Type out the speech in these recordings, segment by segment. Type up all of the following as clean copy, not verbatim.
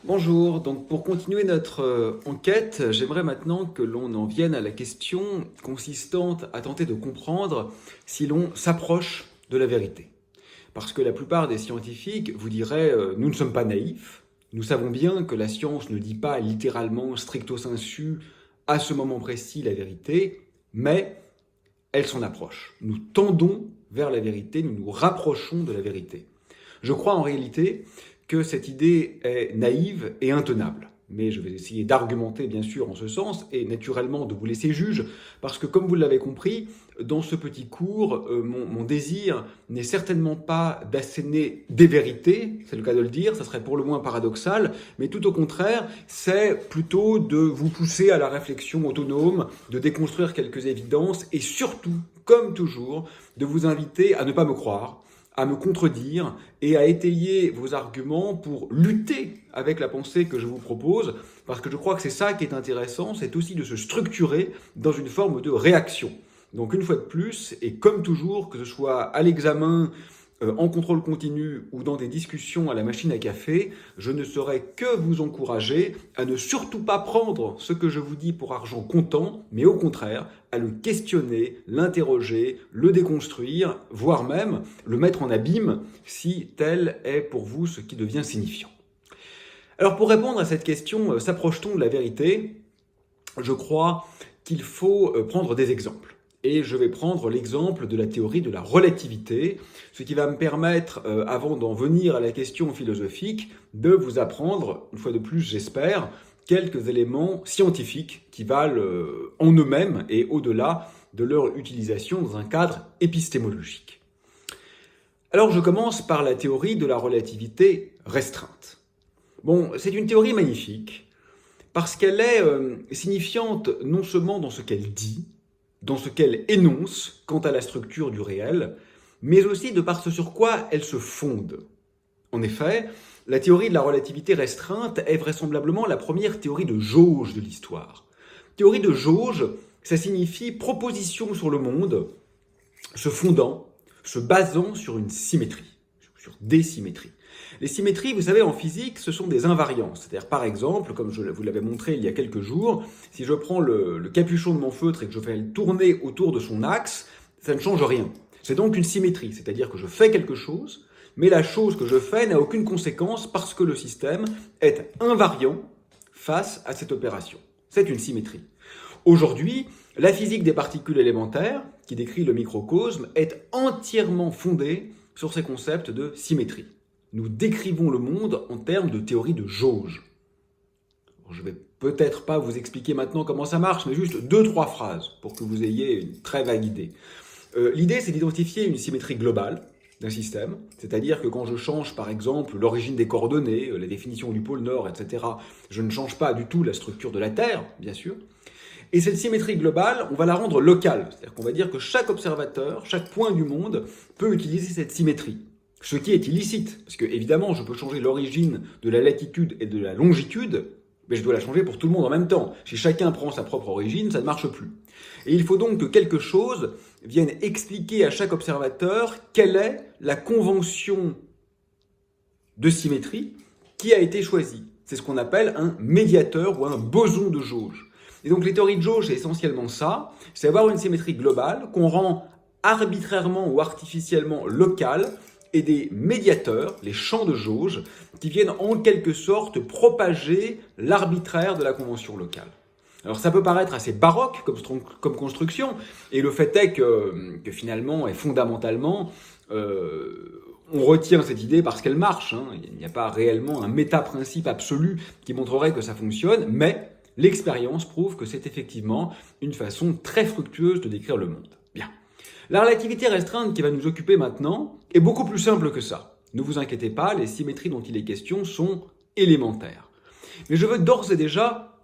Bonjour, donc pour continuer notre enquête, j'aimerais maintenant que l'on en vienne à la question consistante à tenter de comprendre si l'on s'approche de la vérité. Parce que la plupart des scientifiques vous diraient nous ne sommes pas naïfs, nous savons bien que la science ne dit pas littéralement stricto sensu à ce moment précis la vérité, mais elle s'en approche. Nous tendons vers la vérité, nous nous rapprochons de la vérité. Je crois en réalité que cette idée est naïve et intenable. Mais je vais essayer d'argumenter bien sûr en ce sens et naturellement de vous laisser juge parce que comme vous l'avez compris, dans ce petit cours, mon désir n'est certainement pas d'asséner des vérités, c'est le cas de le dire, ça serait pour le moins paradoxal, mais tout au contraire, c'est plutôt de vous pousser à la réflexion autonome, de déconstruire quelques évidences et surtout, comme toujours, de vous inviter à ne pas me croire, à me contredire et à étayer vos arguments pour lutter avec la pensée que je vous propose, parce que je crois que c'est ça qui est intéressant, c'est aussi de se structurer dans une forme de réaction. Donc une fois de plus, et comme toujours, que ce soit à l'examen, en contrôle continu ou dans des discussions à la machine à café, je ne saurais que vous encourager à ne surtout pas prendre ce que je vous dis pour argent comptant, mais au contraire, à le questionner, l'interroger, le déconstruire, voire même le mettre en abîme si tel est pour vous ce qui devient signifiant. Alors pour répondre à cette question, s'approche-t-on de la vérité? Je crois qu'il faut prendre des exemples. Et je vais prendre l'exemple de la théorie de la relativité, ce qui va me permettre, avant d'en venir à la question philosophique, de vous apprendre, une fois de plus j'espère, quelques éléments scientifiques qui valent en eux-mêmes et au-delà de leur utilisation dans un cadre épistémologique. Alors je commence par la théorie de la relativité restreinte. Bon, c'est une théorie magnifique, parce qu'elle est signifiante non seulement dans ce qu'elle dit, dans ce qu'elle énonce quant à la structure du réel, mais aussi de par ce sur quoi elle se fonde. En effet, la théorie de la relativité restreinte est vraisemblablement la première théorie de jauge de l'histoire. Théorie de jauge, ça signifie proposition sur le monde, se fondant, se basant sur une symétrie, sur des symétries. Les symétries, vous savez, en physique, ce sont des invariants. C'est-à-dire, par exemple, comme je vous l'avais montré il y a quelques jours, si je prends le capuchon de mon feutre et que je fais le tourner autour de son axe, ça ne change rien. C'est donc une symétrie, c'est-à-dire que je fais quelque chose, mais la chose que je fais n'a aucune conséquence parce que le système est invariant face à cette opération. C'est une symétrie. Aujourd'hui, la physique des particules élémentaires, qui décrit le microcosme, est entièrement fondée sur ces concepts de symétrie. Nous décrivons le monde en termes de théorie de jauge. Je ne vais peut-être pas vous expliquer maintenant comment ça marche, mais juste 2-3 phrases pour que vous ayez une très vague idée. L'idée, c'est d'identifier une symétrie globale d'un système, c'est-à-dire que quand je change par exemple l'origine des coordonnées, la définition du pôle Nord, etc., je ne change pas du tout la structure de la Terre, bien sûr. Et cette symétrie globale, on va la rendre locale, c'est-à-dire qu'on va dire que chaque observateur, chaque point du monde peut utiliser cette symétrie. Ce qui est illicite, parce que évidemment je peux changer l'origine de la latitude et de la longitude, mais je dois la changer pour tout le monde en même temps. Si chacun prend sa propre origine, ça ne marche plus. Et il faut donc que quelque chose vienne expliquer à chaque observateur quelle est la convention de symétrie qui a été choisie. C'est ce qu'on appelle un médiateur ou un boson de jauge. Et donc les théories de jauge, c'est essentiellement ça, c'est avoir une symétrie globale qu'on rend arbitrairement ou artificiellement locale, et des médiateurs, les champs de jauge, qui viennent en quelque sorte propager l'arbitraire de la convention locale. Alors ça peut paraître assez baroque comme construction, et le fait est que finalement et fondamentalement, on retient cette idée parce qu'elle marche. Il n'y a pas réellement un méta-principe absolu qui montrerait que ça fonctionne, mais l'expérience prouve que c'est effectivement une façon très fructueuse de décrire le monde. Bien. La relativité restreinte qui va nous occuper maintenant est beaucoup plus simple que ça. Ne vous inquiétez pas, les symétries dont il est question sont élémentaires. Mais je veux d'ores et déjà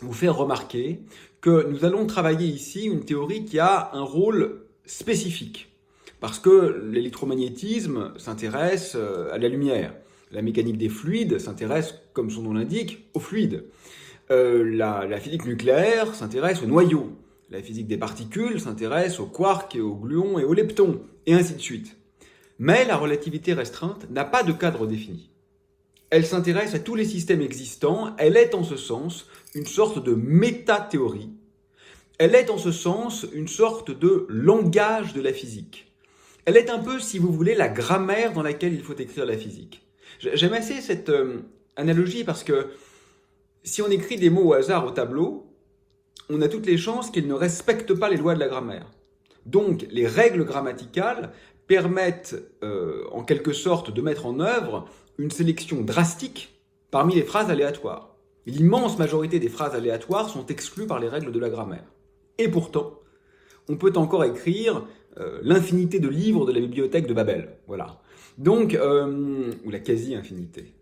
vous faire remarquer que nous allons travailler ici une théorie qui a un rôle spécifique. Parce que l'électromagnétisme s'intéresse à la lumière. La mécanique des fluides s'intéresse, comme son nom l'indique, aux fluides. La physique nucléaire s'intéresse aux noyaux. La physique des particules s'intéresse aux quarks, aux gluons et aux leptons, et ainsi de suite. Mais la relativité restreinte n'a pas de cadre défini. elle s'intéresse à tous les systèmes existants, elle est en ce sens une sorte de métathéorie, elle est en ce sens une sorte de langage de la physique. Elle est un peu, si vous voulez, la grammaire dans laquelle il faut écrire la physique. J'aime assez cette analogie parce que si on écrit des mots au hasard au tableau, on a toutes les chances qu'ils ne respectent pas les lois de la grammaire. Donc, les règles grammaticales permettent en quelque sorte de mettre en œuvre une sélection drastique parmi les phrases aléatoires. L'immense majorité des phrases aléatoires sont exclues par les règles de la grammaire. Et pourtant, on peut encore écrire l'infinité de livres de la bibliothèque de Babel. Voilà. Donc, ou la quasi-infinité.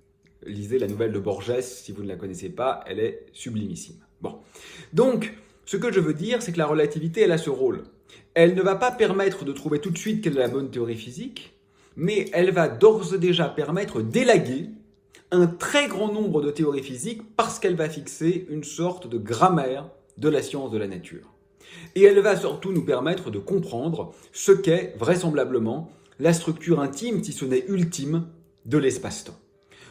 Lisez la nouvelle de Borges, si vous ne la connaissez pas, elle est sublimissime. Bon. Donc, ce que je veux dire, c'est que la relativité, elle a ce rôle. Elle ne va pas permettre de trouver tout de suite quelle est la bonne théorie physique, mais elle va d'ores et déjà permettre d'élaguer un très grand nombre de théories physiques parce qu'elle va fixer une sorte de grammaire de la science de la nature. Et elle va surtout nous permettre de comprendre ce qu'est vraisemblablement la structure intime, si ce n'est ultime, de l'espace-temps.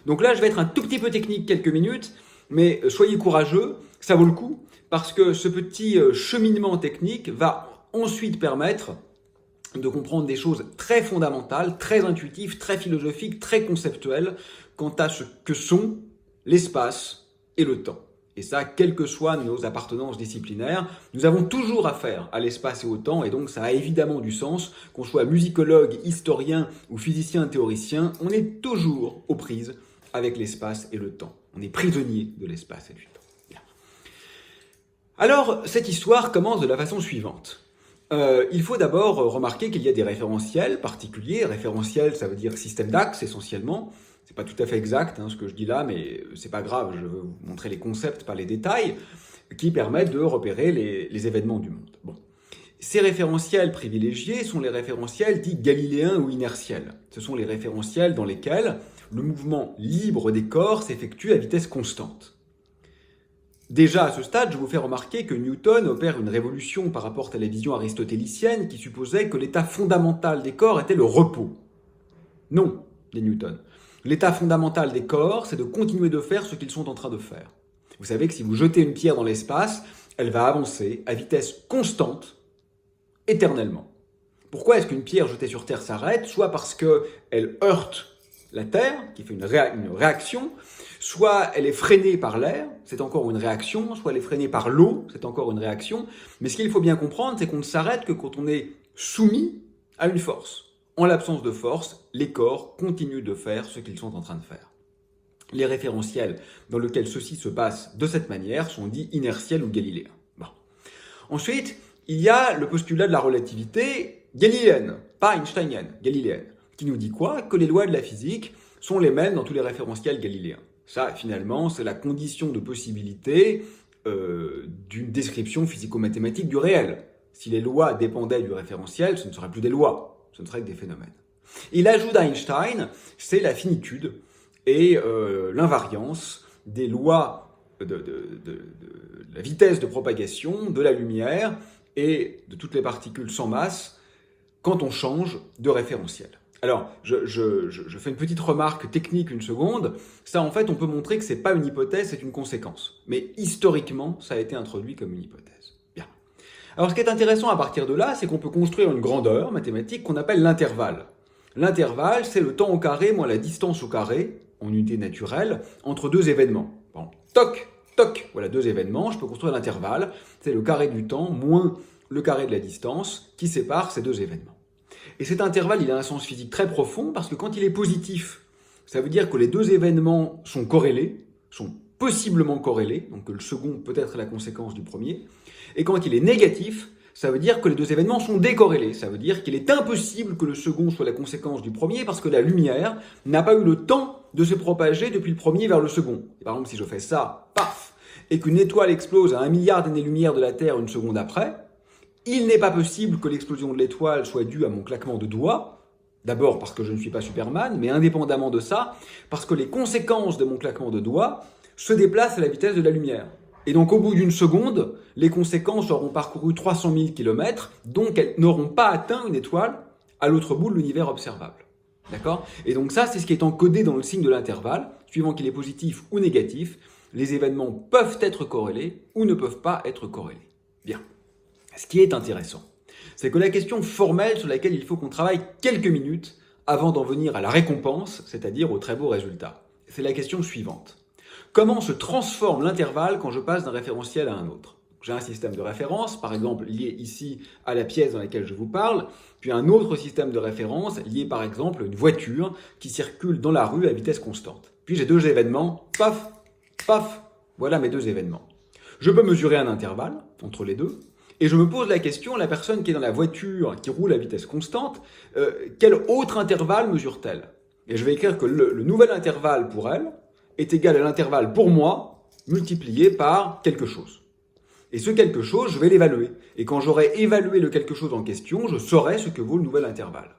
Donc là, je vais être un tout petit peu technique quelques minutes, mais soyez courageux, ça vaut le coup, parce que ce petit cheminement technique va ensuite permettre de comprendre des choses très fondamentales, très intuitives, très philosophiques, très conceptuelles quant à ce que sont l'espace et le temps. Et ça, quelles que soient nos appartenances disciplinaires, nous avons toujours affaire à l'espace et au temps, et donc ça a évidemment du sens, qu'on soit musicologue, historien ou physicien théoricien, on est toujours aux prises avec l'espace et le temps. On est prisonnier de l'espace et du temps. Bien. Alors, cette histoire commence de la façon suivante. Il faut d'abord remarquer qu'il y a des référentiels particuliers. Référentiel, ça veut dire système d'axes essentiellement. C'est pas tout à fait exact ce que je dis là, mais c'est pas grave, je veux vous montrer les concepts, pas les détails, qui permettent de repérer les événements du monde. Bon. Ces référentiels privilégiés sont les référentiels dits galiléens ou inertiels. Ce sont les référentiels dans lesquels le mouvement libre des corps s'effectue à vitesse constante. Déjà à ce stade, je vous fais remarquer que Newton opère une révolution par rapport à la vision aristotélicienne qui supposait que l'état fondamental des corps était le repos. Non, dit Newton. L'état fondamental des corps, c'est de continuer de faire ce qu'ils sont en train de faire. Vous savez que si vous jetez une pierre dans l'espace, elle va avancer à vitesse constante, éternellement. Pourquoi est-ce qu'une pierre jetée sur Terre s'arrête? Soit parce qu'elle heurte la Terre, qui fait une réaction, soit elle est freinée par l'air, c'est encore une réaction, soit elle est freinée par l'eau, c'est encore une réaction. Mais ce qu'il faut bien comprendre, c'est qu'on ne s'arrête que quand on est soumis à une force. En l'absence de force, les corps continuent de faire ce qu'ils sont en train de faire. Les référentiels dans lesquels ceci se passe de cette manière sont dits inertiels ou galiléens. Bon. Ensuite, il y a le postulat de la relativité galiléenne, pas einsteinienne, galiléenne, qui nous dit quoi? Que les lois de la physique sont les mêmes dans tous les référentiels galiléens. Ça, finalement, c'est la condition de possibilité d'une description physico-mathématique du réel. Si les lois dépendaient du référentiel, ce ne seraient plus des lois. Ce ne serait que des phénomènes. Et l'ajout d'Einstein, c'est la finitude et l'invariance des lois de la vitesse de propagation de la lumière et de toutes les particules sans masse quand on change de référentiel. Alors, je fais une petite remarque technique une seconde. Ça, en fait, on peut montrer que ce n'est pas une hypothèse, c'est une conséquence. Mais historiquement, ça a été introduit comme une hypothèse. Bien. Alors, ce qui est intéressant à partir de là, c'est qu'on peut construire une grandeur mathématique qu'on appelle l'intervalle. L'intervalle, c'est le temps au carré moins la distance au carré, en unité naturelle, entre deux événements. Bon, toc, toc, voilà deux événements, je peux construire l'intervalle, c'est le carré du temps moins le carré de la distance qui sépare ces deux événements. Et cet intervalle, il a un sens physique très profond parce que quand il est positif, ça veut dire que les deux événements sont corrélés, sont possiblement corrélés, donc que le second peut être la conséquence du premier. Et quand il est négatif, ça veut dire que les deux événements sont décorrélés. Ça veut dire qu'il est impossible que le second soit la conséquence du premier parce que la lumière n'a pas eu le temps de se propager depuis le premier vers le second. Et par exemple, si je fais ça, paf, et qu'une étoile explose à 1 milliard d'années-lumière de la Terre une seconde après, il n'est pas possible que l'explosion de l'étoile soit due à mon claquement de doigts, d'abord parce que je ne suis pas Superman, mais indépendamment de ça, parce que les conséquences de mon claquement de doigts se déplacent à la vitesse de la lumière. Et donc au bout d'une seconde, les conséquences auront parcouru 300 000 km, donc elles n'auront pas atteint une étoile à l'autre bout de l'univers observable. D'accord? Et donc ça, c'est ce qui est encodé dans le signe de l'intervalle. suivant qu'il est positif ou négatif, les événements peuvent être corrélés ou ne peuvent pas être corrélés. Bien. Ce qui est intéressant, c'est que la question formelle sur laquelle il faut qu'on travaille quelques minutes avant d'en venir à la récompense, c'est-à-dire au très beau résultat. C'est la question suivante. Comment se transforme l'intervalle quand je passe d'un référentiel à un autre? J'ai un système de référence, par exemple lié ici à la pièce dans laquelle je vous parle, puis un autre système de référence lié par exemple à une voiture qui circule dans la rue à vitesse constante. Puis j'ai deux événements, paf, paf, voilà mes deux événements. Je peux mesurer un intervalle entre les deux, et je me pose la question, la personne qui est dans la voiture, qui roule à vitesse constante, quel autre intervalle mesure-t-elle? Et je vais écrire que le nouvel intervalle pour elle est égal à l'intervalle pour moi, multiplié par quelque chose. Et ce quelque chose, je vais l'évaluer. Et quand j'aurai évalué le quelque chose en question, je saurai ce que vaut le nouvel intervalle.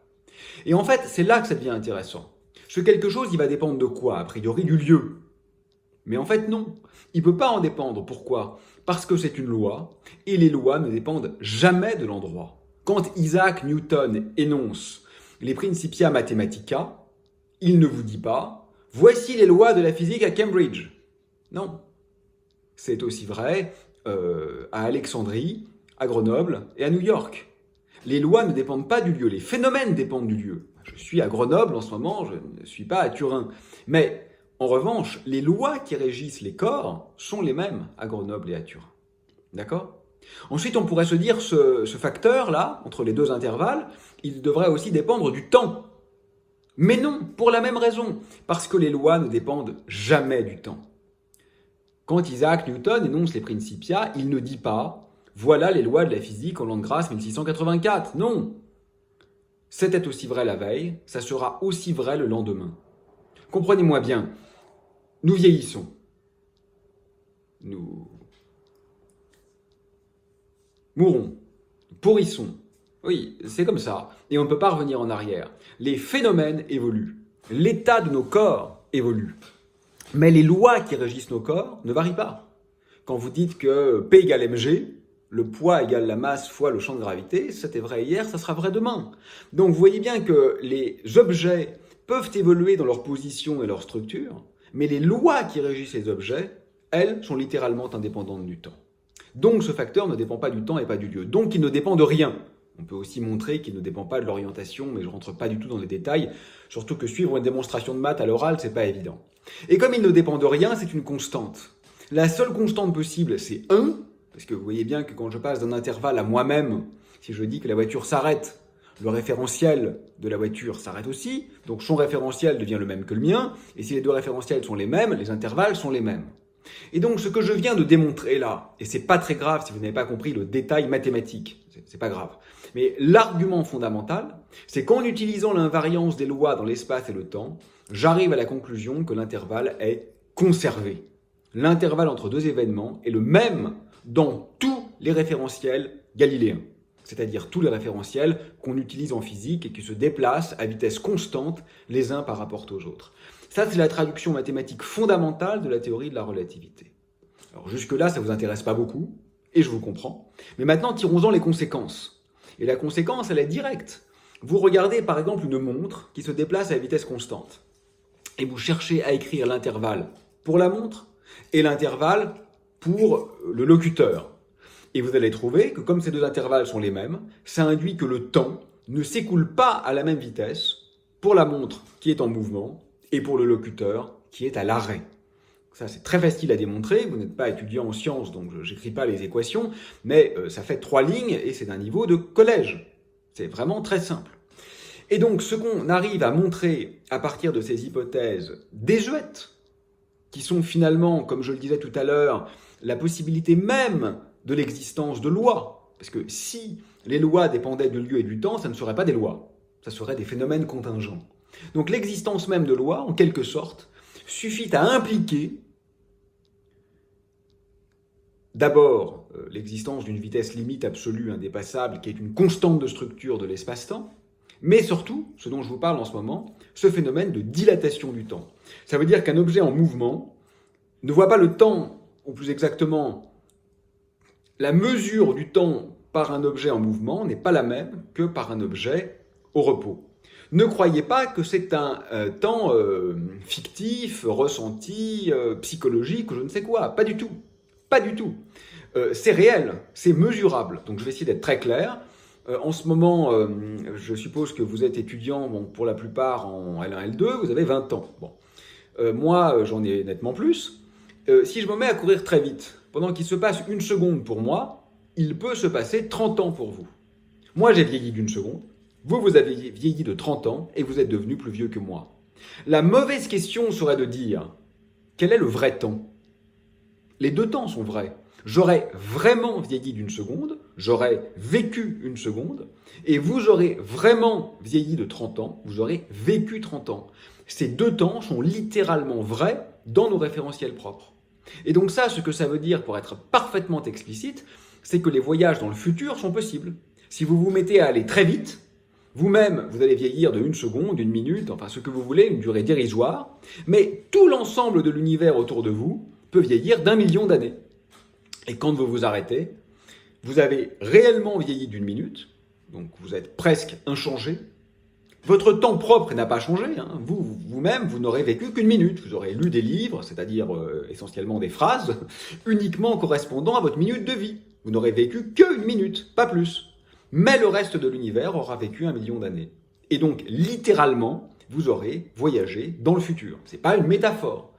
Et en fait, c'est là que ça devient intéressant. Ce quelque chose, il va dépendre de quoi? A priori, du lieu. Mais en fait, non. Il ne peut pas en dépendre. Pourquoi? Parce que c'est une loi, et les lois ne dépendent jamais de l'endroit. Quand Isaac Newton énonce les Principia Mathematica, il ne vous dit pas « Voici les lois de la physique à Cambridge ». Non. C'est aussi vrai à Alexandrie, à Grenoble et à New York. Les lois ne dépendent pas du lieu, les phénomènes dépendent du lieu. Je suis à Grenoble en ce moment, je ne suis pas à Turin. Mais en revanche, les lois qui régissent les corps sont les mêmes à Grenoble et à Turin. D'accord? Ensuite, on pourrait se dire ce facteur-là, entre les deux intervalles, il devrait aussi dépendre du temps. Mais non, pour la même raison, parce que les lois ne dépendent jamais du temps. Quand Isaac Newton énonce les Principia, il ne dit pas « Voilà les lois de la physique en l'an de grâce 1684 ». Non. C'était aussi vrai la veille, ça sera aussi vrai le lendemain. Comprenez-moi bien, nous vieillissons. Nous mourons. Nous pourrissons. Oui, c'est comme ça. Et on ne peut pas revenir en arrière. Les phénomènes évoluent. L'état de nos corps évolue. Mais les lois qui régissent nos corps ne varient pas. Quand vous dites que P égale mg, le poids égale la masse fois le champ de gravité, c'était vrai hier, ça sera vrai demain. Donc vous voyez bien que les objets peuvent évoluer dans leur position et leur structure, mais les lois qui régissent les objets, elles, sont littéralement indépendantes du temps. Donc ce facteur ne dépend pas du temps et pas du lieu. Donc il ne dépend de rien. On peut aussi montrer qu'il ne dépend pas de l'orientation, mais je ne rentre pas du tout dans les détails, surtout que suivre une démonstration de maths à l'oral, c'est pas évident. Et comme il ne dépend de rien, c'est une constante. La seule constante possible, c'est 1, parce que vous voyez bien que quand je passe d'un intervalle à moi-même, si je dis que la voiture s'arrête, le référentiel de la voiture s'arrête aussi, donc son référentiel devient le même que le mien, et si les deux référentiels sont les mêmes, les intervalles sont les mêmes. Et donc ce que je viens de démontrer là, et c'est pas très grave si vous n'avez pas compris le détail mathématique, c'est pas grave, mais l'argument fondamental, c'est qu'en utilisant l'invariance des lois dans l'espace et le temps, j'arrive à la conclusion que l'intervalle est conservé. L'intervalle entre deux événements est le même dans tous les référentiels galiléens, c'est-à-dire tous les référentiels qu'on utilise en physique et qui se déplacent à vitesse constante les uns par rapport aux autres. Ça, c'est la traduction mathématique fondamentale de la théorie de la relativité. Alors jusque-là, ça ne vous intéresse pas beaucoup, et je vous comprends. Mais maintenant, tirons-en les conséquences. Et la conséquence, elle est directe. Vous regardez par exemple une montre qui se déplace à vitesse constante. Et vous cherchez à écrire l'intervalle pour la montre et l'intervalle pour le locuteur. Et vous allez trouver que comme ces deux intervalles sont les mêmes, ça induit que le temps ne s'écoule pas à la même vitesse pour la montre qui est en mouvement et pour le locuteur qui est à l'arrêt. Ça, c'est très facile à démontrer. Vous n'êtes pas étudiant en sciences, donc je n'écris pas les équations, mais ça fait 3 lignes et c'est d'un niveau de collège. C'est vraiment très simple. Et donc, ce qu'on arrive à montrer à partir de ces hypothèses désuètes, qui sont finalement, comme je le disais tout à l'heure, la possibilité même de l'existence de lois. Parce que si les lois dépendaient du lieu et du temps, ça ne seraient pas des lois. Ça serait des phénomènes contingents. Donc l'existence même de lois, en quelque sorte, suffit à impliquer d'abord l'existence d'une vitesse limite absolue indépassable qui est une constante de structure de l'espace-temps, mais surtout, ce dont je vous parle en ce moment, ce phénomène de dilatation du temps. Ça veut dire qu'un objet en mouvement ne voit pas le temps, ou plus exactement, la mesure du temps par un objet en mouvement n'est pas la même que par un objet au repos. Ne croyez pas que c'est un temps fictif, ressenti, psychologique, ou je ne sais quoi. Pas du tout. Pas du tout. C'est réel, c'est mesurable. Donc je vais essayer d'être très clair. En ce moment, je suppose que vous êtes étudiant, bon, pour la plupart en L1, L2, vous avez 20 ans. Bon. Moi, j'en ai nettement plus. Si je me mets à courir très vite, pendant qu'il se passe une seconde pour moi, il peut se passer 30 ans pour vous. Moi, j'ai vieilli d'une seconde. Vous avez vieilli de 30 ans et vous êtes devenu plus vieux que moi. La mauvaise question serait de dire, quel est le vrai temps? Les deux temps sont vrais. J'aurais vraiment vieilli d'une seconde, j'aurais vécu une seconde, et vous aurez vraiment vieilli de 30 ans, vous aurez vécu 30 ans. Ces deux temps sont littéralement vrais dans nos référentiels propres. Et donc ça, ce que ça veut dire, pour être parfaitement explicite, c'est que les voyages dans le futur sont possibles. Si vous vous mettez à aller très vite, vous-même, vous allez vieillir de une seconde, une minute, enfin ce que vous voulez, une durée dérisoire, mais tout l'ensemble de l'univers autour de vous peut vieillir d'1 million d'années. Et quand vous vous arrêtez, vous avez réellement vieilli d'une minute, donc vous êtes presque inchangé. Votre temps propre n'a pas changé. Hein. Vous-même, vous n'aurez vécu qu'une minute. Vous aurez lu des livres, c'est-à-dire essentiellement des phrases, uniquement correspondant à votre minute de vie. Vous n'aurez vécu qu'une minute, pas plus. Mais le reste de l'univers aura vécu 1 million d'années. Et donc, littéralement, vous aurez voyagé dans le futur. Ce n'est pas une métaphore.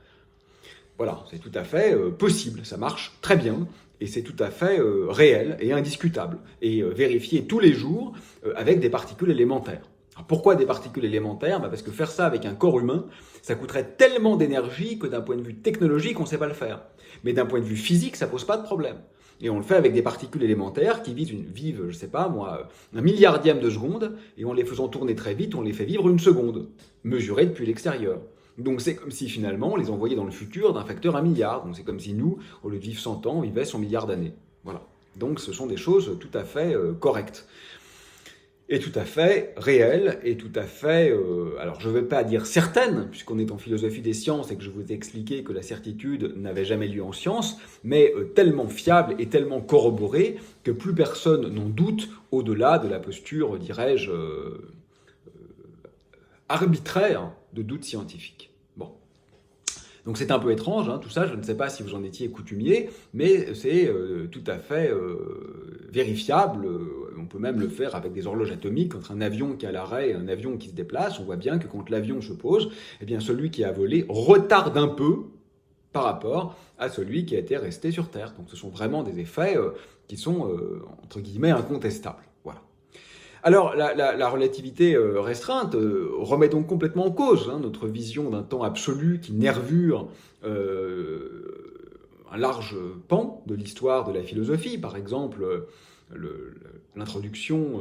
Voilà, c'est tout à fait possible, ça marche très bien, et c'est tout à fait réel et indiscutable, et vérifié tous les jours avec des particules élémentaires. Alors pourquoi des particules élémentaires? Parce que faire ça avec un corps humain, ça coûterait tellement d'énergie que d'un point de vue technologique, on ne sait pas le faire. Mais d'un point de vue physique, ça pose pas de problème. Et on le fait avec des particules élémentaires qui vivent, je sais pas moi, 1 milliardième de seconde, et en les faisant tourner très vite, on les fait vivre une seconde, mesurée depuis l'extérieur. Donc c'est comme si finalement on les envoyait dans le futur d'un facteur 1 milliard. Donc c'est comme si nous, au lieu de vivre 100 ans, on vivait 100 milliards d'années. Voilà. Donc ce sont des choses tout à fait correctes. Et tout à fait réelles, et tout à fait, alors je ne vais pas dire certaines, puisqu'on est en philosophie des sciences et que je vous ai expliqué que la certitude n'avait jamais lieu en science, mais tellement fiable et tellement corroborée que plus personne n'en doute au-delà de la posture, dirais-je, arbitraire de doute scientifique. Bon. Donc c'est un peu étrange, hein, tout ça, je ne sais pas si vous en étiez coutumier, mais c'est tout à fait vérifiable. On peut même le faire avec des horloges atomiques, entre un avion qui est à l'arrêt et un avion qui se déplace. On voit bien que quand l'avion se pose, eh bien celui qui a volé retarde un peu par rapport à celui qui a été resté sur Terre. Donc ce sont vraiment des effets qui sont, entre guillemets, incontestables. Voilà. Alors, la relativité restreinte remet donc complètement en cause notre vision d'un temps absolu qui nervure un large pan de l'histoire de la philosophie. Par exemple, l'introduction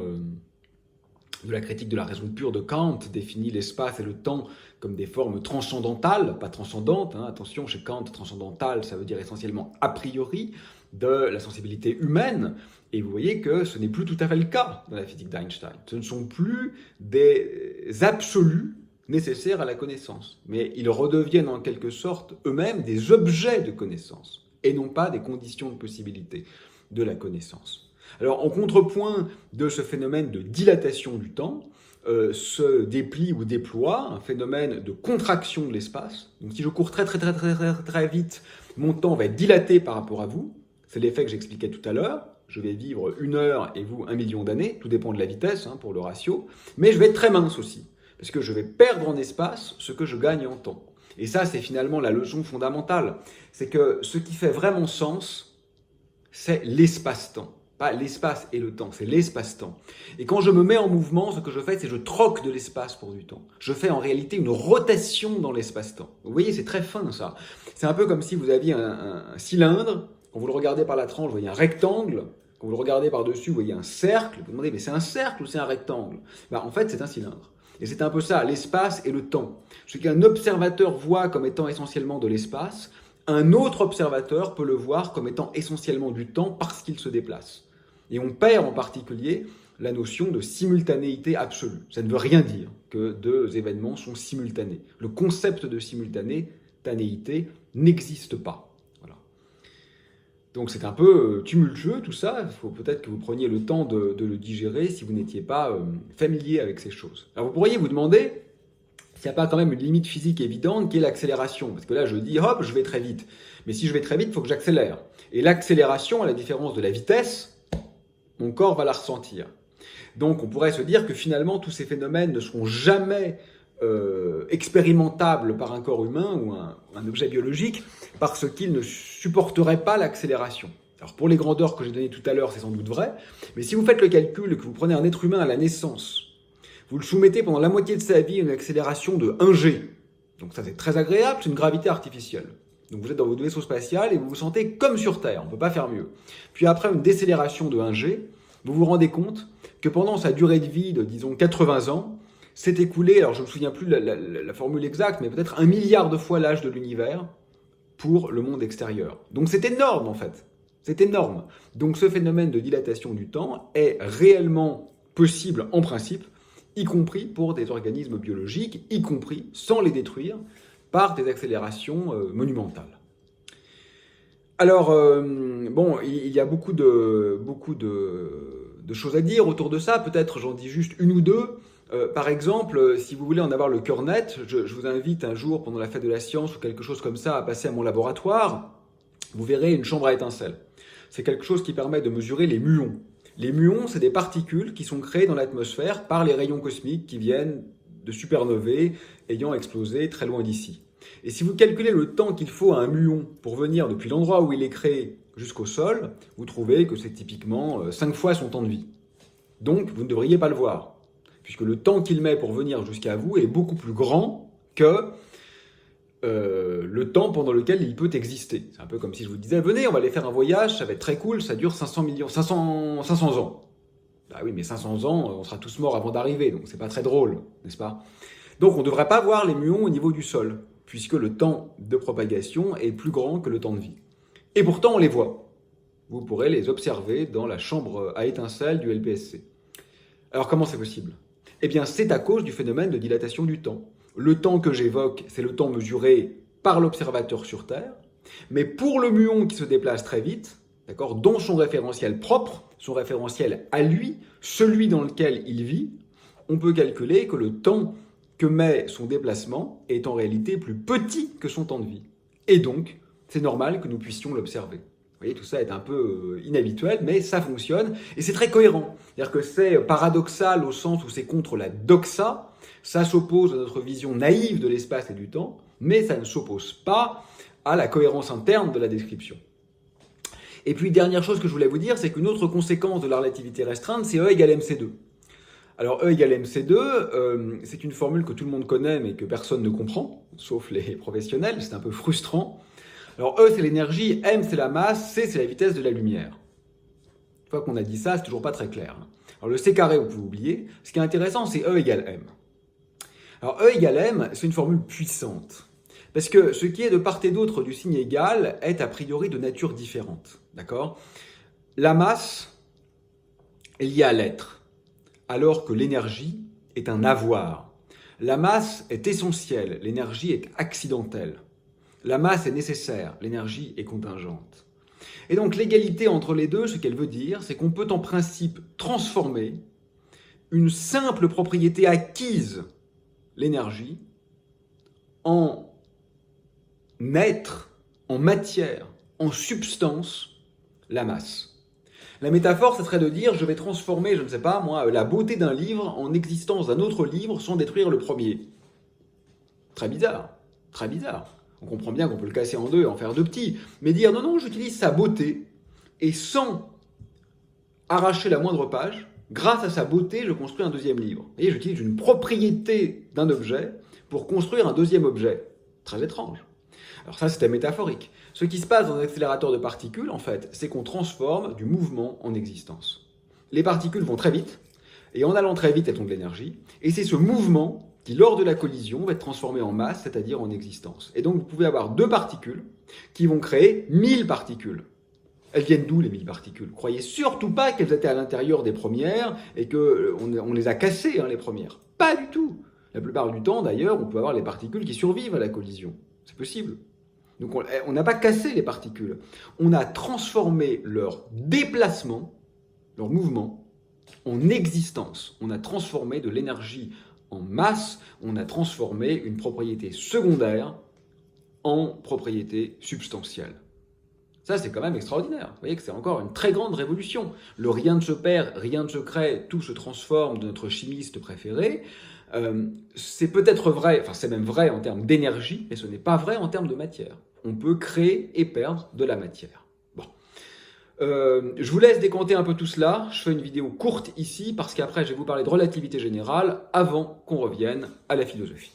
de la critique de la raison pure de Kant définit l'espace et le temps comme des formes transcendantales, pas transcendantes. Hein. Attention, chez Kant, transcendantal, ça veut dire essentiellement a priori de la sensibilité humaine. Et vous voyez que ce n'est plus tout à fait le cas dans la physique d'Einstein. Ce ne sont plus des absolus nécessaires à la connaissance, mais ils redeviennent en quelque sorte eux-mêmes des objets de connaissance, et non pas des conditions de possibilité de la connaissance. Alors, en contrepoint de ce phénomène de dilatation du temps, se déplie ou déploie un phénomène de contraction de l'espace. Donc, si je cours très vite, mon temps va être dilaté par rapport à vous. C'est l'effet que j'expliquais tout à l'heure. Je vais vivre 1 heure et vous 1 million d'années, tout dépend de la vitesse pour le ratio, mais je vais être très mince aussi, parce que je vais perdre en espace ce que je gagne en temps. Et ça, c'est finalement la leçon fondamentale, c'est que ce qui fait vraiment sens, c'est l'espace-temps. Pas l'espace et le temps, c'est l'espace-temps. Et quand je me mets en mouvement, ce que je fais, c'est que je troque de l'espace pour du temps. Je fais en réalité une rotation dans l'espace-temps. Vous voyez, c'est très fin ça. C'est un peu comme si vous aviez un cylindre, quand vous le regardez par la tranche, vous voyez un rectangle. Quand vous le regardez par-dessus, vous voyez un cercle. Vous vous demandez, mais c'est un cercle ou c'est un rectangle? En fait, c'est un cylindre. Et c'est un peu ça, l'espace et le temps. Ce qu'un observateur voit comme étant essentiellement de l'espace, un autre observateur peut le voir comme étant essentiellement du temps parce qu'il se déplace. Et on perd en particulier la notion de simultanéité absolue. Ça ne veut rien dire que deux événements sont simultanés. Le concept de simultanéité n'existe pas. Donc c'est un peu tumultueux tout ça, il faut peut-être que vous preniez le temps de le digérer si vous n'étiez pas familier avec ces choses. Alors vous pourriez vous demander s'il n'y a pas quand même une limite physique évidente qui est l'accélération. Parce que là je dis hop, je vais très vite. Mais si je vais très vite, il faut que j'accélère. Et l'accélération, à la différence de la vitesse, mon corps va la ressentir. Donc on pourrait se dire que finalement tous ces phénomènes ne seront jamais expérimentables par un corps humain ou un objet biologique parce qu'il ne supporterait pas l'accélération. Alors pour les grandeurs que j'ai données tout à l'heure, c'est sans doute vrai, mais si vous faites le calcul et que vous prenez un être humain à la naissance, vous le soumettez pendant la moitié de sa vie à une accélération de 1 G, donc ça c'est très agréable, c'est une gravité artificielle. Donc vous êtes dans votre vaisseau spatial et vous vous sentez comme sur Terre, on ne peut pas faire mieux. Puis après une décélération de 1 G, vous vous rendez compte que pendant sa durée de vie de, disons, 80 ans, s'est écoulé, alors je ne me souviens plus la formule exacte, mais peut-être 1 milliard de fois l'âge de l'univers pour le monde extérieur. Donc c'est énorme en fait, c'est énorme. Donc ce phénomène de dilatation du temps est réellement possible en principe, y compris pour des organismes biologiques, y compris sans les détruire par des accélérations monumentales. Alors, bon, il y a beaucoup de choses à dire autour de ça. Peut-être j'en dis juste une ou deux. Par exemple, si vous voulez en avoir le cœur net, je vous invite un jour pendant la fête de la science ou quelque chose comme ça à passer à mon laboratoire. Vous verrez une chambre à étincelles. C'est quelque chose qui permet de mesurer les muons. Les muons, c'est des particules qui sont créées dans l'atmosphère par les rayons cosmiques qui viennent de supernovae ayant explosé très loin d'ici. Et si vous calculez le temps qu'il faut à un muon pour venir depuis l'endroit où il est créé jusqu'au sol, vous trouvez que c'est typiquement 5 fois son temps de vie. Donc, vous ne devriez pas le voir, puisque le temps qu'il met pour venir jusqu'à vous est beaucoup plus grand que le temps pendant lequel il peut exister. C'est un peu comme si je vous disais, venez, on va aller faire un voyage, ça va être très cool, ça dure 500 ans. Bah oui, mais 500 ans, on sera tous morts avant d'arriver, donc c'est pas très drôle, n'est-ce pas? Donc on ne devrait pas voir les muons au niveau du sol, puisque le temps de propagation est plus grand que le temps de vie. Et pourtant on les voit. Vous pourrez les observer dans la chambre à étincelles du LPSC. Alors comment c'est possible? Eh bien c'est à cause du phénomène de dilatation du temps. Le temps que j'évoque, c'est le temps mesuré par l'observateur sur Terre, mais pour le muon qui se déplace très vite, d'accord, dont son référentiel propre, son référentiel à lui, celui dans lequel il vit, on peut calculer que le temps que met son déplacement est en réalité plus petit que son temps de vie. Et donc, c'est normal que nous puissions l'observer. Vous voyez, tout ça est un peu inhabituel, mais ça fonctionne, et c'est très cohérent. C'est-à-dire que c'est paradoxal au sens où c'est contre la doxa, ça s'oppose à notre vision naïve de l'espace et du temps, mais ça ne s'oppose pas à la cohérence interne de la description. Et puis, dernière chose que je voulais vous dire, c'est qu'une autre conséquence de la relativité restreinte, c'est E égale mc2. Alors E égale mc2, c'est une formule que tout le monde connaît, mais que personne ne comprend, sauf les professionnels, c'est un peu frustrant. Alors E c'est l'énergie, m c'est la masse, c c'est la vitesse de la lumière. Une fois qu'on a dit ça, c'est toujours pas très clair. Alors le c carré, vous pouvez oublier. Ce qui est intéressant, c'est E égale m. Alors E égale m, c'est une formule puissante. Parce que ce qui est de part et d'autre du signe égal est a priori de nature différente. D'accord? La masse est liée à l'être, alors que l'énergie est un avoir. La masse est essentielle, l'énergie est accidentelle. La masse est nécessaire, l'énergie est contingente. Et donc l'égalité entre les deux, ce qu'elle veut dire, c'est qu'on peut en principe transformer une simple propriété acquise, l'énergie, en être, en matière, en substance, la masse. La métaphore, ce serait de dire, je vais transformer, je ne sais pas moi, la beauté d'un livre en existence d'un autre livre sans détruire le premier. Très bizarre, très bizarre. On comprend bien qu'on peut le casser en deux et en faire deux petits, mais dire non, non, j'utilise sa beauté, et sans arracher la moindre page, grâce à sa beauté, je construis un deuxième livre. Vous voyez, j'utilise une propriété d'un objet pour construire un deuxième objet. Très étrange. Alors ça, c'était métaphorique. Ce qui se passe dans un accélérateur de particules, en fait, c'est qu'on transforme du mouvement en existence. Les particules vont très vite, et en allant très vite, elles ont de l'énergie, et c'est ce mouvement qui, lors de la collision, va être transformé en masse, c'est-à-dire en existence. Et donc, vous pouvez avoir deux particules qui vont créer 1000 particules. Elles viennent d'où, les 1000 particules? Croyez surtout pas qu'elles étaient à l'intérieur des premières et qu'on les a cassées, hein, les premières. Pas du tout. La plupart du temps, d'ailleurs, on peut avoir les particules qui survivent à la collision. C'est possible. Donc on n'a pas cassé les particules, on a transformé leur déplacement, leur mouvement, en existence. On a transformé de l'énergie en masse, on a transformé une propriété secondaire en propriété substantielle. Ça, c'est quand même extraordinaire. Vous voyez que c'est encore une très grande révolution. Le rien ne se perd, rien ne se crée, tout se transforme de notre chimiste préféré. C'est peut-être vrai, enfin c'est même vrai en termes d'énergie, mais ce n'est pas vrai en termes de matière. On peut créer et perdre de la matière. Bon. Je vous laisse décompter un peu tout cela. Je fais une vidéo courte ici parce qu'après je vais vous parler de relativité générale avant qu'on revienne à la philosophie.